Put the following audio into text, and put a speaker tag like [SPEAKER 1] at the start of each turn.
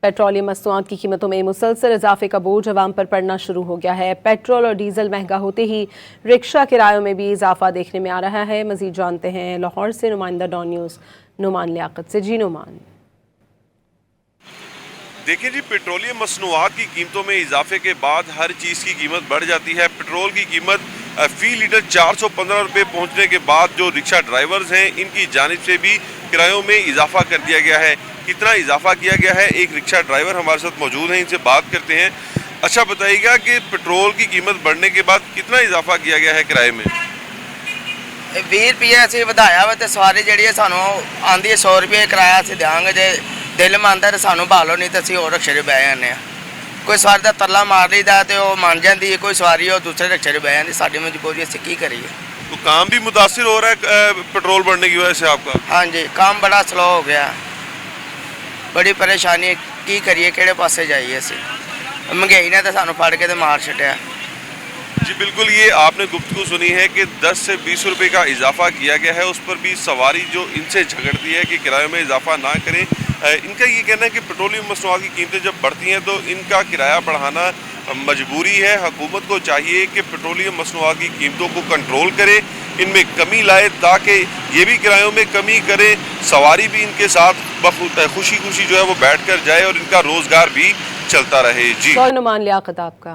[SPEAKER 1] Petroleum मसनूआत की कीमतों में मुसलसल इजाफे का बोझ अवाम पर पड़ना शुरू हो गया है। पेट्रोल और डीजल महंगा होते ही रिक्शा किरायों में भी इजाफा देखने में आ रहा है। मजीद जानते हैं लाहौर से नुमाइंदा डॉन न्यूज़ नुमान लियाकत से। जी नुमान।
[SPEAKER 2] देखिए जी, पेट्रोलियम मसनूआत की कीमतों में इजाफे के बाद हर चीज़ की कीमत बढ़ जाती है। पेट्रोल की कीमत फी लीटर 415 रुपये पहुँचने के बाद जो रिक्शा ड्राइवर्स हैं इनकी जानिब से भी किरायों में इजाफा कर दिया गया है। कितना इजाफा किया गया है, एक रिक्शा ड्राइवर हमारे साथ मौजूद हैं, इनसे बात करते हैं। अच्छा बताइएगा कि पेट्रोल की कीमत बढ़ने के बाद कितना इजाफा किया गया है किराए में?
[SPEAKER 3] 20 रुपये असं बढ़ाया वा, तो सवारी जी सानू आँदी है 100 रुपये किराया असं देंगे। जो दिल में आता तो सानू भालो, नहीं तो असं और रिक्शे से बह जाने। कोई सवारी का तरला मार लीदा तो वह मान जाती है, कोई सवारी और दूसरे रिक्शे से बह जाती। साड़ी मजबूरी असं की करिए।
[SPEAKER 2] तो काम भी मुतासिर हो रहा है पेट्रोल बढ़ने की वजह से आपका?
[SPEAKER 3] हाँ जी, काम बड़ा स्लो हो गया, बड़ी परेशानी की करिए, किहड़े पासे जाइए। असं महंगाई ने तो सानू फड़ के तो मार छड्या।
[SPEAKER 2] जी बिल्कुल, ये आपने गुफ्तगू सुनी है कि 10 से 20 रुपये का इजाफा किया गया है। उस पर भी सवारी जो इनसे झगड़ती है कि किराए में इजाफा ना करें। इनका ये कहना है कि पेट्रोलियम मसनूआत की कीमतें जब बढ़ती हैं तो इनका किराया बढ़ाना मजबूरी है। हुकूमत को चाहिए कि पेट्रोलियम मसनूआत की कीमतों को कंट्रोल करे, इनमें कमी लाए ताकि ये भी किरायों में कमी करें, सवारी भी इनके साथ खुशी खुशी जो है वो बैठ कर जाए और इनका रोज़गार भी चलता रहे। जी
[SPEAKER 1] नुमान लियाकत आपका।